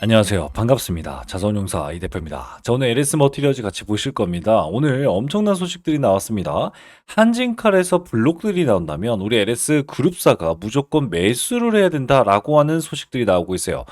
안녕하세요. 반갑습니다. 자선용사 이 대표입니다. 자, 오늘 LS 머티리얼즈 같이 보실 겁니다. 오늘 엄청난 소식들이 나왔습니다. 한진칼에서 블록들이 나온다면 우리 LS 그룹사가 무조건 매수를 해야 된다라고 하는 소식들이 나오고 있어요.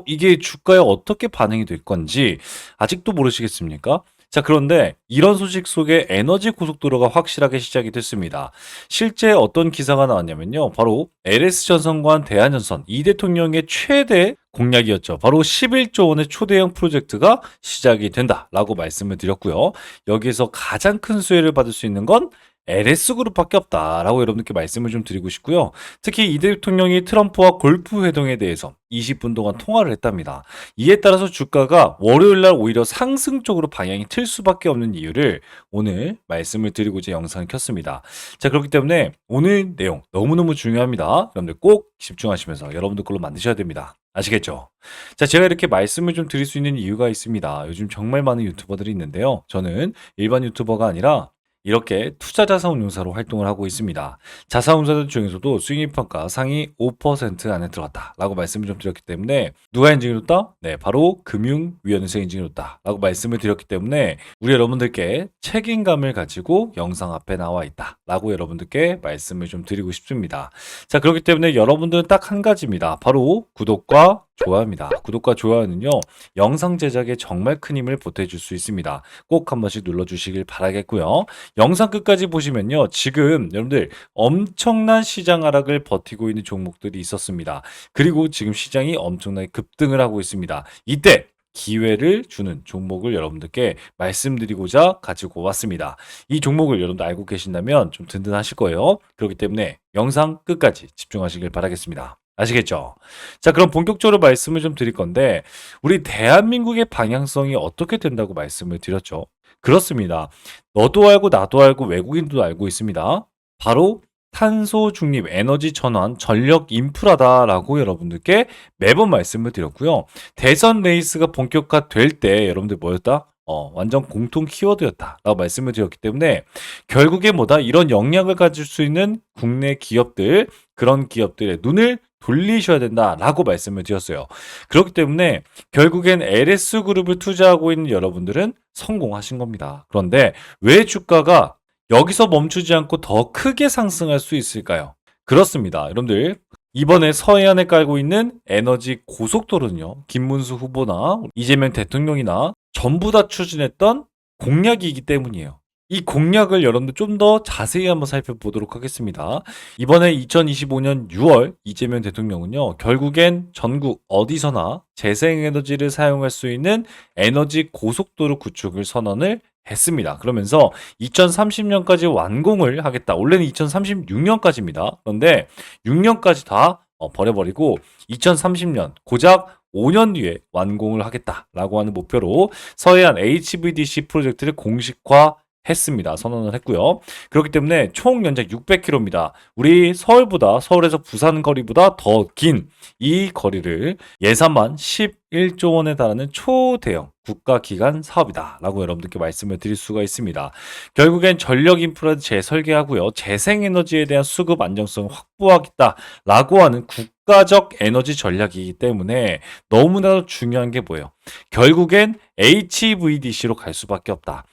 이게 주가에 어떻게 반응이 될 건지 아직도 모르시겠습니까? 자, 그런데 이런 소식 속에 에너지 고속도로가 확실하게 시작이 됐습니다. 실제 어떤 기사가 나왔냐면요. 바로 LS전선과 대한전선 이 대통령의 최대 공약이었죠. 바로 11조 원의 초대형 프로젝트가 시작이 된다라고 말씀을 드렸고요. 여기에서 가장 큰 수혜를 받을 수 있는 건 LS그룹밖에 없다라고 여러분들께 말씀을 좀 드리고 싶고요. 특히 이 대통령이 트럼프와 골프 회동에 대해서 20분 동안 통화를 했답니다. 이에 따라서 주가가 월요일날 오히려 상승 쪽으로 방향이 틀 수밖에 없는 이유를 오늘 말씀을 드리고자 영상을 켰습니다. 자, 그렇기 때문에 오늘 내용 너무너무 중요합니다. 여러분들 꼭 집중하시면서 여러분들 걸로 만드셔야 됩니다. 아시겠죠? 자, 제가 이렇게 말씀을 좀 드릴 수 있는 이유가 있습니다. 요즘 정말 많은 유튜버들이 있는데요. 저는 일반 유튜버가 아니라 이렇게 투자 자산운용사로 활동을 하고 있습니다. 자산운용사들 중에서도 수익률평가 상위 5% 안에 들어갔다라고 말씀을 좀 드렸기 때문에 누가 인증해줬다? 네, 바로 금융위원회에서 인증해줬다라고 말씀을 드렸기 때문에 우리 여러분들께 책임감을 가지고 영상 앞에 나와 있다라고 여러분들께 말씀을 좀 드리고 싶습니다. 자, 그렇기 때문에 여러분들은 딱 한 가지입니다. 바로 구독과 좋아요입니다. 구독과 좋아요는요, 영상 제작에 정말 큰 힘을 보태줄 수 있습니다. 꼭 한 번씩 눌러주시길 바라겠고요. 영상 끝까지 보시면요, 지금 여러분들 엄청난 시장 하락을 버티고 있는 종목들이 있었습니다. 그리고 지금 시장이 엄청나게 급등을 하고 있습니다. 이때 기회를 주는 종목을 여러분들께 말씀드리고자 가지고 왔습니다. 이 종목을 여러분들 알고 계신다면 좀 든든하실 거예요. 그렇기 때문에 영상 끝까지 집중하시길 바라겠습니다. 아시겠죠? 자, 그럼 본격적으로 말씀을 좀 드릴 건데, 우리 대한민국의 방향성이 어떻게 된다고 말씀을 드렸죠? 그렇습니다. 너도 알고 나도 알고 외국인도 알고 있습니다. 바로 탄소 중립, 에너지 전환, 전력 인프라다라고 여러분들께 매번 말씀을 드렸고요. 대선 레이스가 본격화될 때 여러분들 뭐였다? 완전 공통 키워드였다라고 말씀을 드렸기 때문에 결국에 뭐다? 이런 역량을 가질 수 있는 국내 기업들, 그런 기업들의 눈을 돌리셔야 된다라고 말씀을 드렸어요. 그렇기 때문에 결국엔 LS그룹을 투자하고 있는 여러분들은 성공하신 겁니다. 그런데 왜 주가가 여기서 멈추지 않고 더 크게 상승할 수 있을까요? 그렇습니다. 여러분들 이번에 서해안에 깔고 있는 에너지 고속도로는요. 김문수 후보나 이재명 대통령이나 전부 다 추진했던 공약이기 때문이에요. 이 공약을 여러분들 좀 더 자세히 한번 살펴보도록 하겠습니다. 이번에 2025년 6월 이재명 대통령은요, 결국엔 전국 어디서나 재생에너지를 사용할 수 있는 에너지 고속도로 구축을 선언을 했습니다. 그러면서 2030년까지 완공을 하겠다. 원래는 2036년까지입니다. 그런데 6년까지 다 버려버리고 2030년 고작 5년 뒤에 완공을 하겠다라고 하는 목표로 서해안 HVDC 프로젝트를 공식화했습니다. 선언을 했고요. 그렇기 때문에 총 연장 600km입니다. 우리 서울에서 부산 거리보다 더 긴 이 거리를 예산만 11조 원에 달하는 초대형 국가기관 사업이다라고 여러분들께 말씀을 드릴 수가 있습니다. 결국엔 전력 인프라를 재설계하고요. 재생에너지에 대한 수급 안정성을 확보하겠다라고 하는 국가적 에너지 전략이기 때문에 너무나도 중요한 게 뭐예요? 결국엔 HVDC로 갈 수밖에 없다.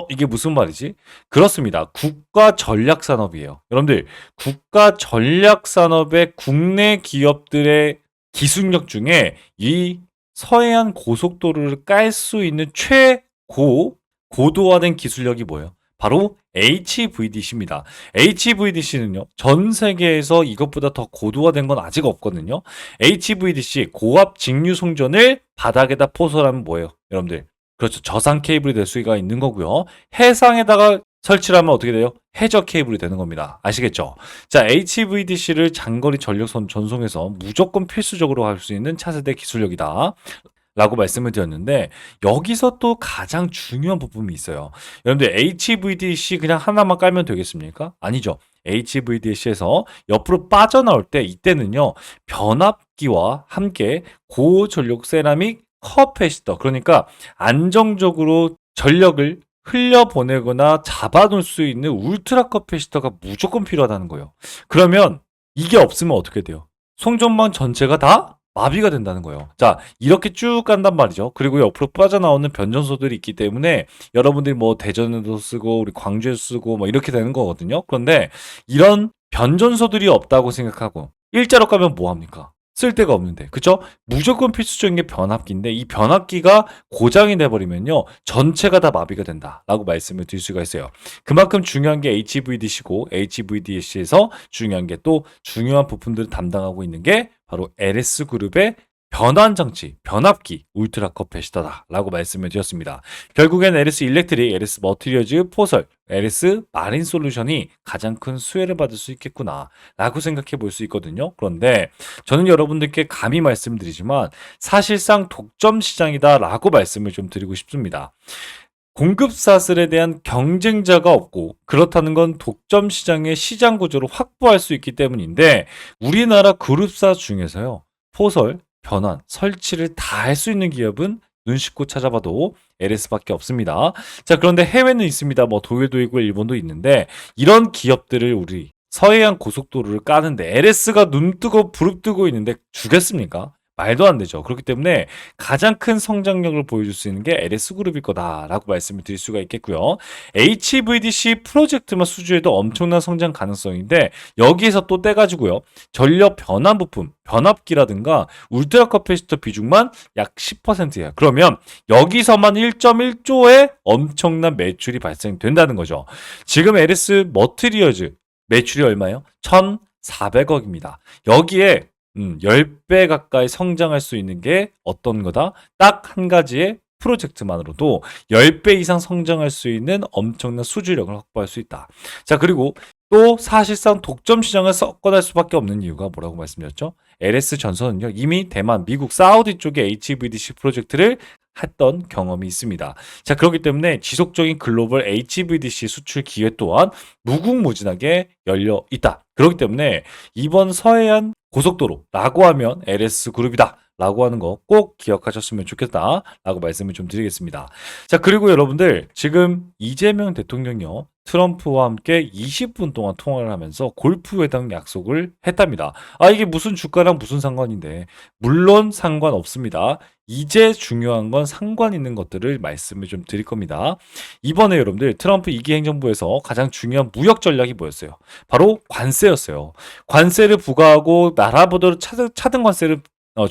이게 무슨 말이지? 그렇습니다. 국가 전략 산업이에요. 여러분들, 국가 전략 산업의 국내 기업들의 기술력 중에 이 서해안 고속도로를 깔 수 있는 고도화된 기술력이 뭐예요? 바로 HVDC입니다. HVDC는요, 전 세계에서 이것보다 더 고도화된 건 아직 없거든요. HVDC, 고압 직류 송전을 바닥에다 포설하면 뭐예요? 여러분들, 그렇죠. 저상 케이블이 될 수가 있는 거고요. 해상에다가 설치를 하면 어떻게 돼요? 해저 케이블이 되는 겁니다. 아시겠죠? 자, HVDC를 장거리 전력선 전송에서 무조건 필수적으로 할 수 있는 차세대 기술력이다. 라고 말씀을 드렸는데 여기서 또 가장 중요한 부분이 있어요. 여러분들 HVDC 그냥 하나만 깔면 되겠습니까? 아니죠. HVDC에서 옆으로 빠져나올 때 이때는요. 변압기와 함께 고전력 세라믹 커패시터, 그러니까 안정적으로 전력을 흘려보내거나 잡아놓을 수 있는 울트라 커패시터가 무조건 필요하다는 거예요. 그러면 이게 없으면 어떻게 돼요? 송전망 전체가 다 마비가 된다는 거예요. 자, 이렇게 쭉 간단 말이죠. 그리고 옆으로 빠져나오는 변전소들이 있기 때문에 여러분들이 뭐 대전에도 쓰고 우리 광주에도 쓰고 뭐 이렇게 되는 거거든요. 그런데 이런 변전소들이 없다고 생각하고 일자로 가면 뭐 합니까? 쓸 데가 없는데, 그쵸? 무조건 필수적인 게 변압기인데 이 변압기가 고장이 돼버리면요 전체가 다 마비가 된다라고 말씀을 드릴 수가 있어요. 그만큼 중요한 게 HVDC고 HVDC에서 중요한 게 또 중요한 부품들을 담당하고 있는 게 바로 LS그룹의 변환장치, 변압기, 울트라 커패시터다라고 말씀을 드렸습니다. 결국엔 LS 일렉트릭, LS 머티리얼즈, 포설, LS 마린 솔루션이 가장 큰 수혜를 받을 수 있겠구나 라고 생각해 볼 수 있거든요. 그런데 저는 여러분들께 감히 말씀드리지만 사실상 독점 시장이다 라고 말씀을 좀 드리고 싶습니다. 공급사슬에 대한 경쟁자가 없고 그렇다는 건 독점 시장의 시장 구조를 확보할 수 있기 때문인데 우리나라 그룹사 중에서요. 포설, 변환, 설치를 다 할 수 있는 기업은 눈 씻고 찾아봐도 LS밖에 없습니다. 자, 그런데 해외는 있습니다. 뭐 독일도 있고 일본도 있는데 이런 기업들을 우리 서해안 고속도로를 까는데 LS가 눈 뜨고 부릅뜨고 있는데 주겠습니까? 말도 안 되죠. 그렇기 때문에 가장 큰 성장력을 보여줄 수 있는 게 LS그룹일 거다라고 말씀을 드릴 수가 있겠고요. HVDC 프로젝트만 수주해도 엄청난 성장 가능성인데 여기에서 또 떼가지고요. 전력 변환 부품, 변압기라든가 울트라 커패시터 비중만 약 10%예요. 그러면 여기서만 1.1조의 엄청난 매출이 발생된다는 거죠. 지금 LS 머티리얼즈 매출이 얼마예요? 1,400억입니다. 여기에 10배 가까이 성장할 수 있는 게 어떤 거다? 딱 한 가지의 프로젝트만으로도 10배 이상 성장할 수 있는 엄청난 수주력을 확보할 수 있다. 자, 그리고 또 사실상 독점 시장을 섞어낼 수밖에 없는 이유가 뭐라고 말씀드렸죠? LS 전선은요, 이미 대만, 미국, 사우디 쪽에 HVDC 프로젝트를 했던 경험이 있습니다. 자, 그렇기 때문에 지속적인 글로벌 HVDC 수출 기회 또한 무궁무진하게 열려 있다. 그렇기 때문에 이번 서해안 고속도로라고 하면 LS그룹이다. 라고 하는 거 꼭 기억하셨으면 좋겠다. 라고 말씀을 좀 드리겠습니다. 자, 그리고 여러분들, 지금 이재명 대통령이요. 트럼프와 함께 20분 동안 통화를 하면서 골프 회담 약속을 했답니다. 아, 이게 무슨 주가랑 무슨 상관인데. 물론 상관없습니다. 이제 중요한 건 상관 있는 것들을 말씀을 좀 드릴 겁니다. 이번에 여러분들 트럼프 2기 행정부에서 가장 중요한 무역 전략이 뭐였어요? 바로 관세였어요. 관세를 부과하고 나라보다 차등 관세를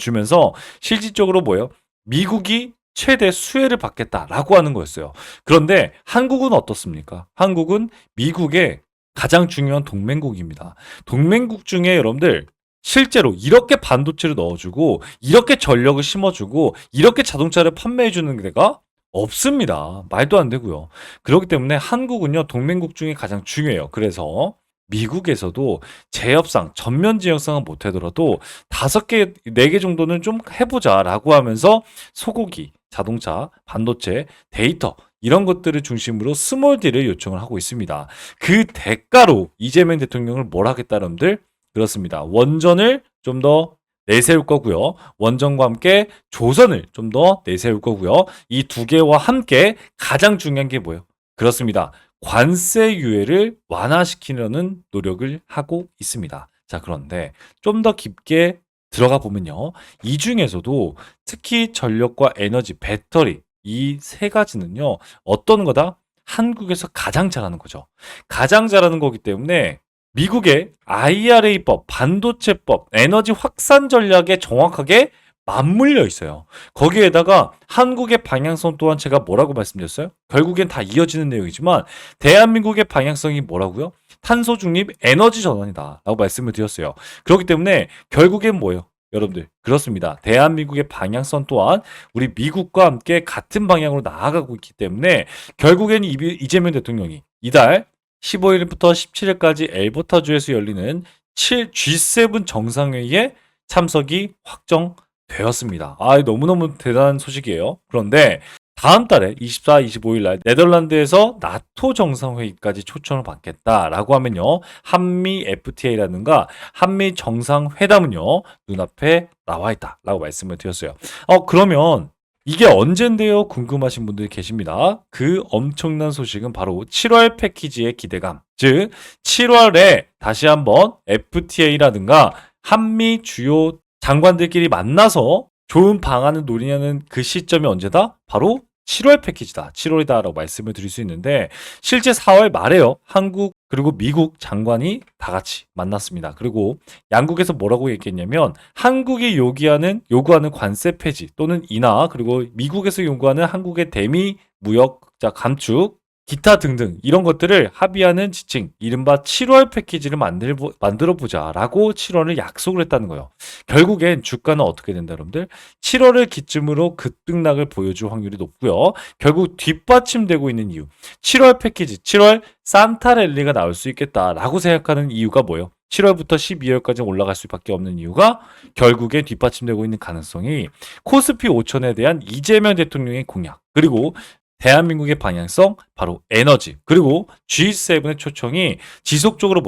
주면서 실질적으로 뭐예요? 미국이 최대 수혜를 받겠다라고 하는 거였어요. 그런데 한국은 어떻습니까? 한국은 미국의 가장 중요한 동맹국입니다. 동맹국 중에 여러분들 실제로 이렇게 반도체를 넣어주고 이렇게 전력을 심어주고 이렇게 자동차를 판매해주는 데가 없습니다. 말도 안 되고요. 그렇기 때문에 한국은요 동맹국 중에 가장 중요해요. 그래서 미국에서도 제협상, 전면 제협상은 못하더라도 5개, 4개 정도는 좀 해보자라고 하면서 소고기, 자동차, 반도체, 데이터 이런 것들을 중심으로 스몰 딜을 요청을 하고 있습니다. 그 대가로 이재명 대통령을 뭘 하겠다 여러분들? 그렇습니다. 원전을 좀 더 내세울 거고요. 원전과 함께 조선을 좀 더 내세울 거고요. 이 두 개와 함께 가장 중요한 게 뭐예요? 그렇습니다. 관세 유예를 완화시키려는 노력을 하고 있습니다. 자, 그런데 좀 더 깊게 들어가 보면요. 이 중에서도 특히 전력과 에너지, 배터리 이 세 가지는요. 어떤 거다? 한국에서 가장 잘하는 거죠. 가장 잘하는 거기 때문에 미국의 IRA법, 반도체법, 에너지 확산 전략에 정확하게 맞물려 있어요. 거기에다가 한국의 방향성 또한 제가 뭐라고 말씀드렸어요? 결국엔 다 이어지는 내용이지만 대한민국의 방향성이 뭐라고요? 탄소 중립 에너지 전환이다 라고 말씀을 드렸어요. 그렇기 때문에 결국엔 뭐예요? 여러분들 그렇습니다. 대한민국의 방향성 또한 우리 미국과 함께 같은 방향으로 나아가고 있기 때문에 결국엔 이재명 대통령이 이달 15일부터 17일까지 엘버타주에서 열리는 G7 정상회의에 참석이 확정되었습니다. 아, 너무너무 대단한 소식이에요. 그런데 다음 달에 24, 25일 날 네덜란드에서 나토 정상회의까지 초청을 받겠다라고 하면요. 한미 FTA라든가 한미 정상회담은요. 눈앞에 나와 있다라고 말씀을 드렸어요. 그러면 이게 언젠데요? 궁금하신 분들이 계십니다. 그 엄청난 소식은 바로 7월 패키지의 기대감. 즉 7월에 다시 한번 FTA라든가 한미 주요 장관들끼리 만나서 좋은 방안을 논의하는 그 시점이 언제다? 바로 7월 패키지다. 7월이다라고 말씀을 드릴 수 있는데 실제 4월 말에요. 한국 그리고 미국 장관이 다 같이 만났습니다. 그리고 양국에서 뭐라고 얘기했냐면 한국이 요구하는 관세 폐지 또는 인하 그리고 미국에서 요구하는 한국의 대미 무역 감축 기타 등등 이런 것들을 합의하는 지침 이른바 7월 패키지를 만들어 보자라고 7월을 약속을 했다는 거예요. 결국엔 주가는 어떻게 된다 여러분들? 7월을 기점으로 급등락을 보여줄 확률이 높고요. 결국 뒷받침되고 있는 이유 7월 패키지 7월 산타랠리가 나올 수 있겠다라고 생각하는 이유가 뭐예요? 7월부터 12월까지 올라갈 수밖에 없는 이유가 결국에 뒷받침되고 있는 가능성이 코스피 5천에 대한 이재명 대통령의 공약 그리고 대한민국의 방향성 바로 에너지 그리고 G7의 초청이 지속적으로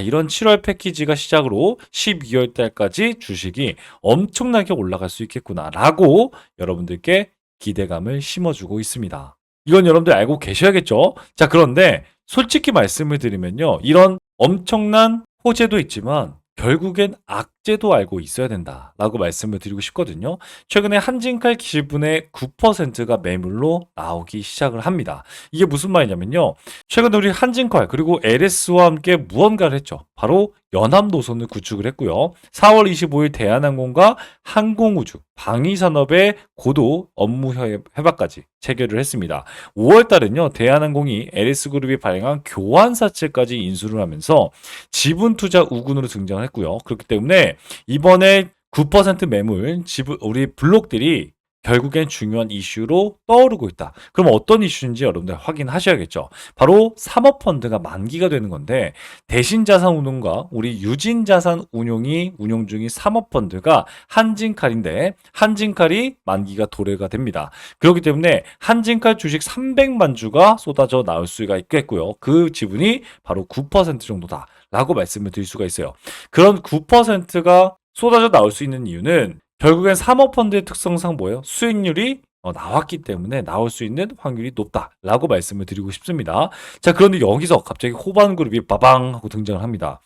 이런 7월 패키지가 시작으로 12월 달까지 주식이 엄청나게 올라갈 수 있겠구나라고 여러분들께 기대감을 심어주고 있습니다. 이건 여러분들 알고 계셔야겠죠? 자, 그런데 솔직히 말씀을 드리면요. 이런 엄청난 호재도 있지만 결국엔 악재도 알고 있어야 된다라고 말씀을 드리고 싶거든요. 최근에 한진칼 지분의 9%가 매물로 나오기 시작을 합니다. 이게 무슨 말이냐면요. 최근에 우리 한진칼 그리고 LS와 함께 무언가를 했죠. 바로 연합 노선을 구축을 했고요. 4월 25일 대한항공과 항공우주, 방위산업의 고도 업무 협약까지 체결을 했습니다. 5월 달은요. 대한항공이 LS그룹이 발행한 교환사채까지 인수를 하면서 지분투자 우군으로 등장을 했고요. 그렇기 때문에 이번에 9% 매물 우리 블록들이 결국엔 중요한 이슈로 떠오르고 있다. 그럼 어떤 이슈인지 여러분들 확인하셔야겠죠. 바로 사모펀드가 만기가 되는 건데 대신자산운용과 우리 유진자산 운용 중인 사모펀드가 한진칼인데 한진칼이 만기가 도래가 됩니다. 그렇기 때문에 한진칼 주식 300만 주가 쏟아져 나올 수가 있겠고요. 그 지분이 바로 9% 정도다. 라고 말씀을 드릴 수가 있어요. 그런 9%가 쏟아져 나올 수 있는 이유는 결국엔 사모펀드의 특성상 뭐예요? 수익률이 나왔기 때문에 나올 수 있는 확률이 높다라고 말씀을 드리고 싶습니다. 자, 그런데 여기서 갑자기 호반그룹이 빠방 하고 등장을 합니다.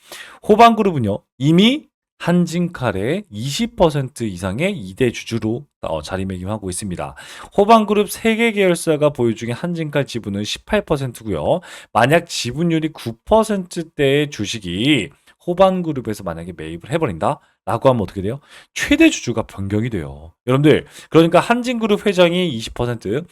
호반그룹은요, 이미 한진칼의 20% 이상의 2대 주주로 자리매김하고 있습니다. 호반그룹 3개 계열사가 보유 중인 한진칼 지분은 18%고요. 만약 지분율이 9%대의 주식이 호반그룹에서 만약에 매입을 해버린다? 라고 하면 어떻게 돼요? 최대 주주가 변경이 돼요. 여러분들, 그러니까 한진그룹 회장이 20%,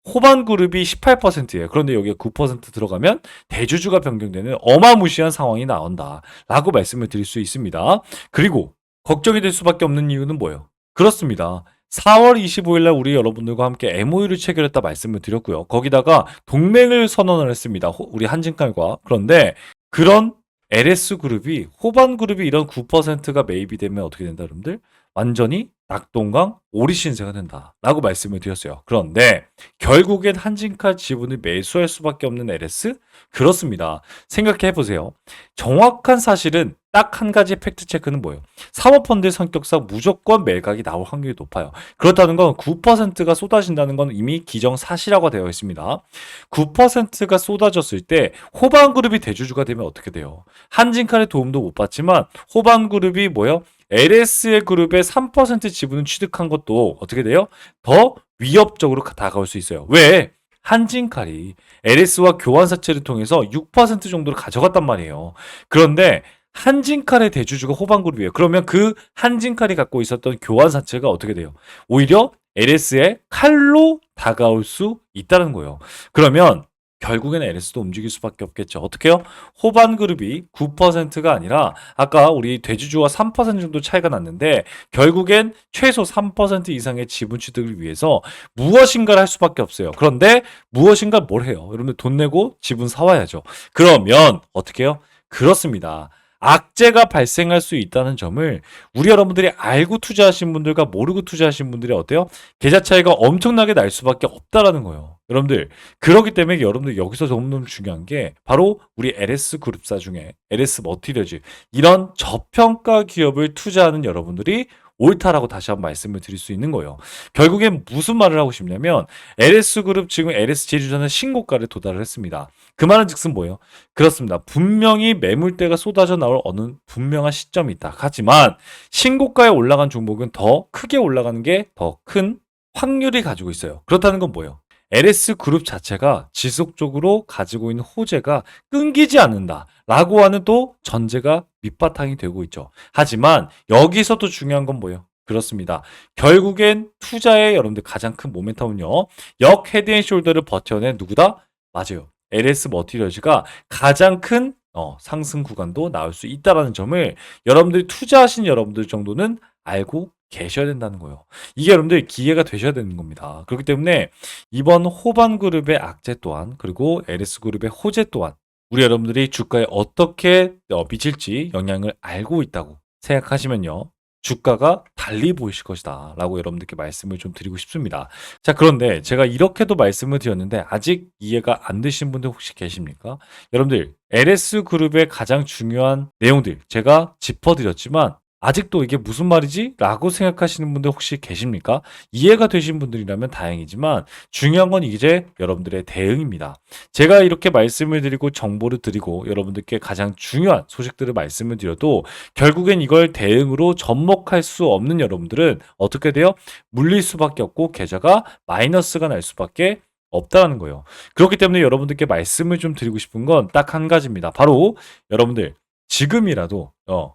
호반그룹이 18%예요. 그런데 여기에 9% 들어가면 대주주가 변경되는 어마무시한 상황이 나온다. 라고 말씀을 드릴 수 있습니다. 그리고 걱정이 될 수밖에 없는 이유는 뭐예요? 그렇습니다. 4월 25일 날 우리 여러분들과 함께 MOU를 체결했다 말씀을 드렸고요. 거기다가 동맹을 선언을 했습니다. 우리 한진칼과. 그런데 그런 LS그룹이 호반그룹이 이런 9%가 매입이 되면 어떻게 된다 여러분들? 완전히 낙동강 오리신세가 된다라고 말씀을 드렸어요. 그런데 결국엔 한진칼 지분을 매수할 수밖에 없는 LS? 그렇습니다. 생각해 보세요. 정확한 사실은 딱 한 가지 팩트 체크는 뭐예요? 사모펀드의 성격상 무조건 매각이 나올 확률이 높아요. 그렇다는 건 9%가 쏟아진다는 건 이미 기정사실화가 되어 있습니다. 9%가 쏟아졌을 때 호반그룹이 대주주가 되면 어떻게 돼요? 한진칼의 도움도 못 받지만 호반그룹이 뭐예요? LS의 그룹의 3% 지분을 취득한 것도 어떻게 돼요? 더 위협적으로 다가올 수 있어요. 왜? 한진칼이 LS와 교환사채를 통해서 6% 정도를 가져갔단 말이에요. 그런데 한진칼의 대주주가 호반그룹이에요. 그러면 그 한진칼이 갖고 있었던 교환사채가 어떻게 돼요? 오히려 LS의 칼로 다가올 수 있다는 거예요. 그러면 결국에는 LS도 움직일 수밖에 없겠죠. 어떻게요? 호반그룹이 9%가 아니라 아까 우리 대주주와 3% 정도 차이가 났는데 결국엔 최소 3% 이상의 지분 취득을 위해서 무엇인가를 할 수밖에 없어요. 그런데 무엇인가 뭘 해요? 여러분들 돈 내고 지분 사와야죠. 그러면 어떻게 해요? 그렇습니다. 악재가 발생할 수 있다는 점을 우리 여러분들이 알고 투자하신 분들과 모르고 투자하신 분들이 어때요? 계좌 차이가 엄청나게 날 수밖에 없다라는 거예요. 여러분들 그렇기 때문에 여러분들 여기서 너무너무 중요한 게 바로 우리 LS 그룹사 중에 LS 머티리얼즈 이런 저평가 기업을 투자하는 여러분들이 옳다라고 다시 한번 말씀을 드릴 수 있는 거예요. 결국엔 무슨 말을 하고 싶냐면 LS그룹 지금 LS 제휴자는 신고가를 도달을 했습니다. 그 말은 즉슨 뭐예요? 그렇습니다. 분명히 매물대가 쏟아져 나올 어느 분명한 시점이 있다. 하지만 신고가에 올라간 종목은 더 크게 올라가는 게 더 큰 확률이 가지고 있어요. 그렇다는 건 뭐예요? LS 그룹 자체가 지속적으로 가지고 있는 호재가 끊기지 않는다라고 하는 또 전제가 밑바탕이 되고 있죠. 하지만 여기서도 중요한 건 뭐예요? 그렇습니다. 결국엔 투자의 여러분들 가장 큰 모멘텀은요. 역 헤드앤숄더를 버텨낸 누구다? 맞아요. LS 머티리얼즈가 가장 큰 상승 구간도 나올 수 있다라는 점을 여러분들이 투자하신 여러분들 정도는 알고 계셔야 된다는 거예요. 이게 여러분들 기회가 되셔야 되는 겁니다. 그렇기 때문에 이번 호반 그룹의 악재 또한 그리고 LS 그룹의 호재 또한 우리 여러분들이 주가에 어떻게 미칠지 영향을 알고 있다고 생각하시면요. 주가가 달리 보이실 것이다 라고 여러분들께 말씀을 좀 드리고 싶습니다. 자, 그런데 제가 이렇게도 말씀을 드렸는데 아직 이해가 안 되신 분들 혹시 계십니까? 여러분들 LS 그룹의 가장 중요한 내용들 제가 짚어드렸지만 아직도 이게 무슨 말이지? 라고 생각하시는 분들 혹시 계십니까? 이해가 되신 분들이라면 다행이지만 중요한 건 이제 여러분들의 대응입니다. 제가 이렇게 말씀을 드리고 정보를 드리고 여러분들께 가장 중요한 소식들을 말씀을 드려도 결국엔 이걸 대응으로 접목할 수 없는 여러분들은 어떻게 돼요? 물릴 수밖에 없고 계좌가 마이너스가 날 수밖에 없다는 거예요. 그렇기 때문에 여러분들께 말씀을 좀 드리고 싶은 건 딱 한 가지입니다. 바로 여러분들 지금이라도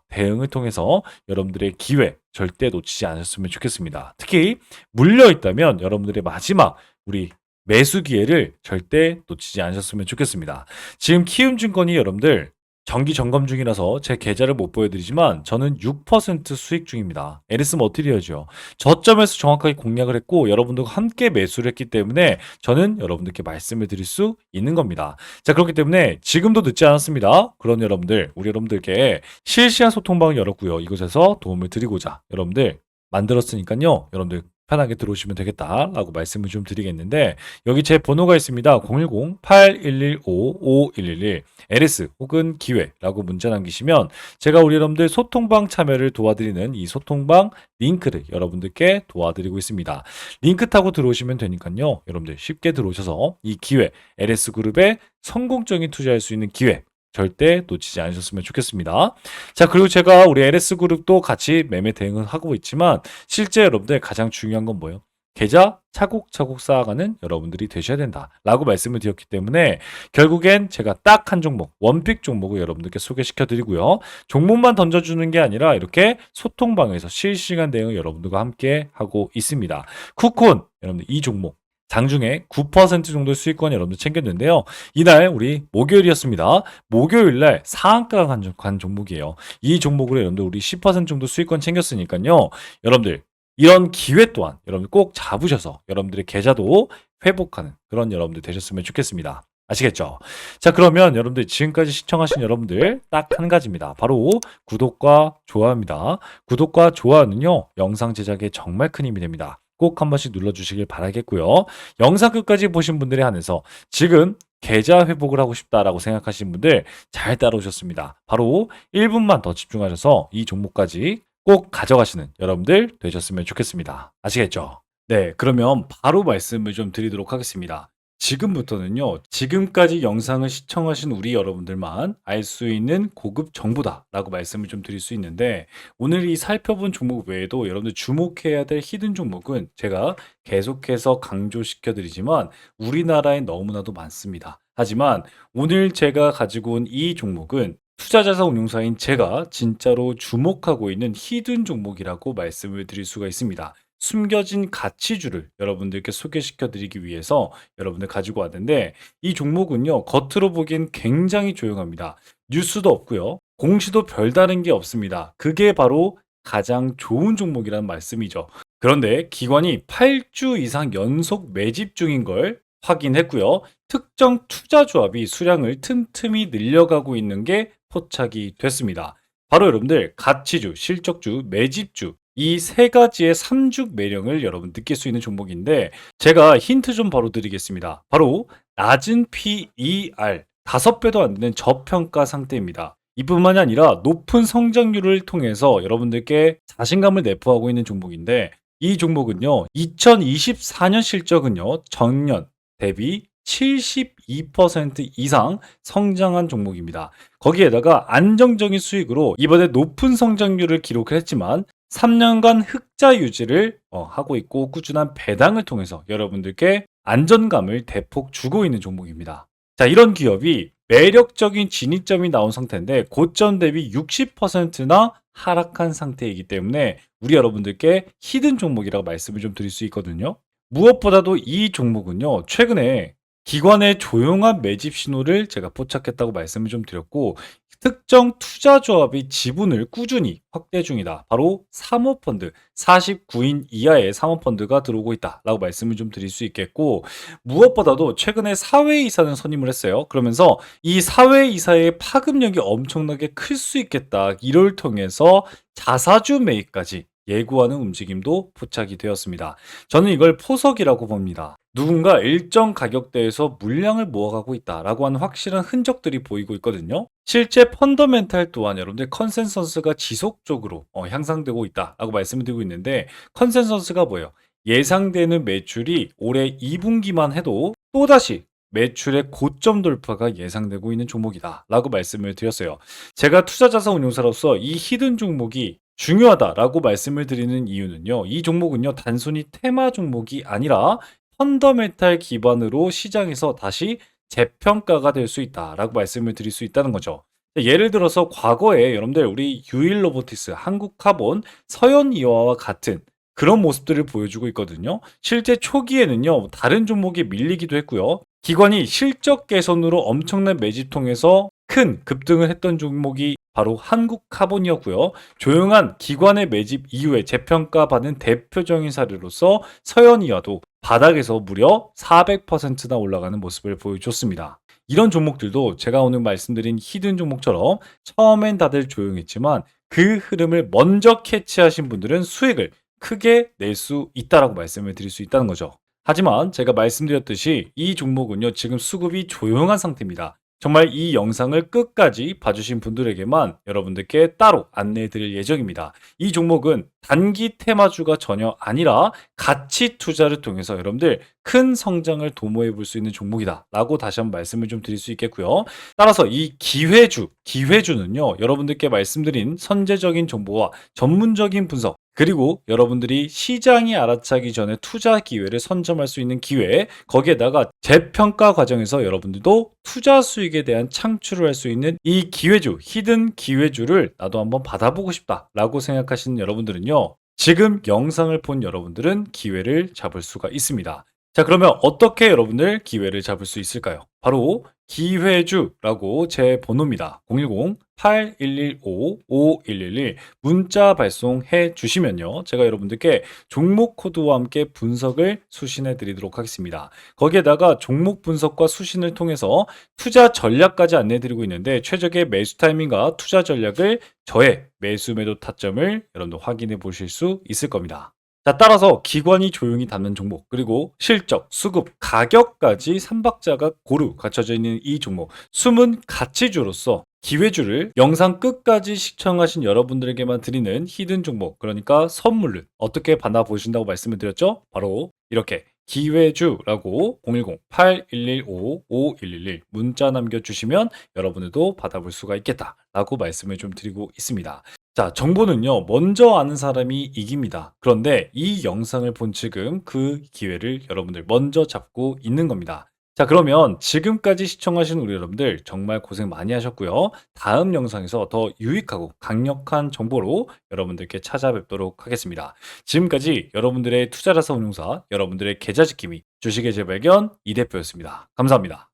대응을 통해서 여러분들의 기회 절대 놓치지 않으셨으면 좋겠습니다. 특히 물려 있다면 여러분들의 마지막 우리 매수 기회를 절대 놓치지 않으셨으면 좋겠습니다. 지금 키움증권이 여러분들 정기 점검 중이라서 제 계좌를 못 보여드리지만 저는 6% 수익 중입니다. LS 머티리얼즈요. 저점에서 정확하게 공략을 했고 여러분들과 함께 매수를 했기 때문에 저는 여러분들께 말씀을 드릴 수 있는 겁니다. 자, 그렇기 때문에 지금도 늦지 않았습니다. 그런 여러분들, 우리 여러분들께 실시간 소통방을 열었고요. 이곳에서 도움을 드리고자 여러분들 만들었으니까요. 여러분들 편하게 들어오시면 되겠다라고 말씀을 좀 드리겠는데 여기 제 번호가 있습니다. 010-8115-5111 LS 혹은 기회라고 문자 남기시면 제가 우리 여러분들 소통방 참여를 도와드리는 이 소통방 링크를 여러분들께 도와드리고 있습니다. 링크 타고 들어오시면 되니까요. 여러분들 쉽게 들어오셔서 이 기회 LS그룹에 성공적인 투자할 수 있는 기회 절대 놓치지 않으셨으면 좋겠습니다. 자, 그리고 제가 우리 LS그룹도 같이 매매 대응을 하고 있지만 실제 여러분들 가장 중요한 건 뭐예요? 계좌 차곡차곡 쌓아가는 여러분들이 되셔야 된다라고 말씀을 드렸기 때문에 결국엔 제가 딱 한 종목, 원픽 종목을 여러분들께 소개시켜 드리고요. 종목만 던져주는 게 아니라 이렇게 소통방에서 실시간 대응을 여러분들과 함께 하고 있습니다. 쿠콘, 여러분들 이 종목 장중에 9% 정도 수익권 여러분들 챙겼는데요. 이날 우리 목요일이었습니다. 목요일날 상한가가 간 종목이에요. 이 종목으로 여러분들 우리 10% 정도 수익권 챙겼으니까요. 여러분들 이런 기회 또한 여러분들 꼭 잡으셔서 여러분들의 계좌도 회복하는 그런 여러분들 되셨으면 좋겠습니다. 아시겠죠? 자, 그러면 여러분들 지금까지 시청하신 여러분들 딱 한 가지입니다. 바로 구독과 좋아요입니다. 구독과 좋아요는요. 영상 제작에 정말 큰 힘이 됩니다. 꼭 한 번씩 눌러주시길 바라겠고요. 영상 끝까지 보신 분들에 한해서 지금 계좌 회복을 하고 싶다라고 생각하시는 분들 잘 따라오셨습니다. 바로 1분만 더 집중하셔서 이 종목까지 꼭 가져가시는 여러분들 되셨으면 좋겠습니다. 아시겠죠? 네, 그러면 바로 말씀을 좀 드리도록 하겠습니다. 지금부터는요, 지금까지 영상을 시청하신 우리 여러분들만 알 수 있는 고급 정보다라고 말씀을 좀 드릴 수 있는데, 오늘 이 살펴본 종목 외에도 여러분들 주목해야 될 히든 종목은 제가 계속해서 강조시켜 드리지만 우리나라에 너무나도 많습니다. 하지만 오늘 제가 가지고 온 이 종목은 투자자산운용사인 제가 진짜로 주목하고 있는 히든 종목이라고 말씀을 드릴 수가 있습니다. 숨겨진 가치주를 여러분들께 소개시켜 드리기 위해서 여러분들 가지고 왔는데 이 종목은요 겉으로 보기엔 굉장히 조용합니다. 뉴스도 없고요. 공시도 별다른 게 없습니다. 그게 바로 가장 좋은 종목이라는 말씀이죠. 그런데 기관이 8주 이상 연속 매집 중인 걸 확인했고요. 특정 투자 조합이 수량을 틈틈이 늘려가고 있는 게 포착이 됐습니다. 바로 여러분들 가치주, 실적주, 매집주 이 세 가지의 삼죽 매력을 여러분 느낄 수 있는 종목인데 제가 힌트 좀 바로 드리겠습니다. 바로 낮은 PER 5배도 안 되는 저평가 상태입니다. 이뿐만이 아니라 높은 성장률을 통해서 여러분들께 자신감을 내포하고 있는 종목인데 이 종목은요. 2024년 실적은요. 전년 대비 72% 이상 성장한 종목입니다. 거기에다가 안정적인 수익으로 이번에 높은 성장률을 기록을 했지만 3년간 흑자 유지를 하고 있고 꾸준한 배당을 통해서 여러분들께 안전감을 대폭 주고 있는 종목입니다. 자, 이런 기업이 매력적인 진입점이 나온 상태인데 고점 대비 60%나 하락한 상태이기 때문에 우리 여러분들께 히든 종목이라고 말씀을 좀 드릴 수 있거든요. 무엇보다도 이 종목은요, 최근에 기관의 조용한 매집 신호를 제가 포착했다고 말씀을 좀 드렸고, 특정 투자 조합이 지분을 꾸준히 확대 중이다. 바로 사모펀드, 49인 이하의 사모펀드가 들어오고 있다라고 말씀을 좀 드릴 수 있겠고, 무엇보다도 최근에 사회이사는 선임을 했어요. 그러면서 이 사회이사의 파급력이 엄청나게 클 수 있겠다. 이를 통해서 자사주 매입까지 예고하는 움직임도 포착이 되었습니다. 저는 이걸 포석이라고 봅니다. 누군가 일정 가격대에서 물량을 모아가고 있다라고 하는 확실한 흔적들이 보이고 있거든요. 실제 펀더멘탈 또한 여러분들 컨센서스가 지속적으로 향상되고 있다라고 말씀을 드리고 있는데 컨센서스가 뭐예요? 예상되는 매출이 올해 2분기만 해도 또다시 매출의 고점 돌파가 예상되고 있는 종목이다라고 말씀을 드렸어요. 제가 투자자산 운용사로서 이 히든 종목이 중요하다라고 말씀을 드리는 이유는요. 이 종목은요. 단순히 테마 종목이 아니라 펀더멘탈 기반으로 시장에서 다시 재평가가 될 수 있다라고 말씀을 드릴 수 있다는 거죠. 예를 들어서 과거에 여러분들 우리 유일로보티스, 한국카본, 서현이와와 같은 그런 모습들을 보여주고 있거든요. 실제 초기에는요. 다른 종목이 밀리기도 했고요. 기관이 실적 개선으로 엄청난 매집 통해서 큰 급등을 했던 종목이 바로 한국카본이었고요. 조용한 기관의 매집 이후에 재평가받은 대표적인 사례로서 서현이와도 바닥에서 무려 400%나 올라가는 모습을 보여줬습니다. 이런 종목들도 제가 오늘 말씀드린 히든 종목처럼 처음엔 다들 조용했지만 그 흐름을 먼저 캐치하신 분들은 수익을 크게 낼 수 있다라고 말씀을 드릴 수 있다는 거죠. 하지만 제가 말씀드렸듯이 이 종목은요, 지금 수급이 조용한 상태입니다. 정말 이 영상을 끝까지 봐주신 분들에게만 여러분들께 따로 안내해 드릴 예정입니다. 이 종목은 단기 테마주가 전혀 아니라 가치 투자를 통해서 여러분들 큰 성장을 도모해 볼 수 있는 종목이다 라고 다시 한번 말씀을 좀 드릴 수 있겠고요. 따라서 이 기회주는요, 여러분들께 말씀드린 선제적인 정보와 전문적인 분석, 그리고 여러분들이 시장이 알아차기 전에 투자 기회를 선점할 수 있는 기회, 거기에다가 재평가 과정에서 여러분들도 투자 수익에 대한 창출을 할 수 있는 이 기회주, 히든 기회주를 나도 한번 받아보고 싶다라고 생각하시는 여러분들은요. 지금 영상을 본 여러분들은 기회를 잡을 수가 있습니다. 자, 그러면 어떻게 여러분들 기회를 잡을 수 있을까요? 바로 기회주라고 제 번호입니다. 010-8115-5111 문자 발송해 주시면요. 제가 여러분들께 종목 코드와 함께 분석을 수신해 드리도록 하겠습니다. 거기에다가 종목 분석과 수신을 통해서 투자 전략까지 안내 드리고 있는데 최적의 매수 타이밍과 투자 전략을 저의 매수 매도 타점을 여러분들 확인해 보실 수 있을 겁니다. 자, 따라서 기관이 조용히 담는 종목, 그리고 실적, 수급, 가격까지 삼박자가 고루 갖춰져 있는 이 종목, 숨은 가치주로서 기회주를 영상 끝까지 시청하신 여러분들에게만 드리는 히든 종목, 그러니까 선물을 어떻게 받아보신다고 말씀을 드렸죠? 바로 이렇게 기회주라고 010-8115-5111 문자 남겨주시면 여러분들도 받아볼 수가 있겠다라고 말씀을 좀 드리고 있습니다. 자, 정보는요, 먼저 아는 사람이 이깁니다. 그런데 이 영상을 본 지금 그 기회를 여러분들 먼저 잡고 있는 겁니다. 자, 그러면 지금까지 시청하신 우리 여러분들 정말 고생 많이 하셨고요. 다음 영상에서 더 유익하고 강력한 정보로 여러분들께 찾아뵙도록 하겠습니다. 지금까지 여러분들의 투자자산 운용사, 여러분들의 계좌 지킴이, 주식의 재발견 이 대표였습니다. 감사합니다.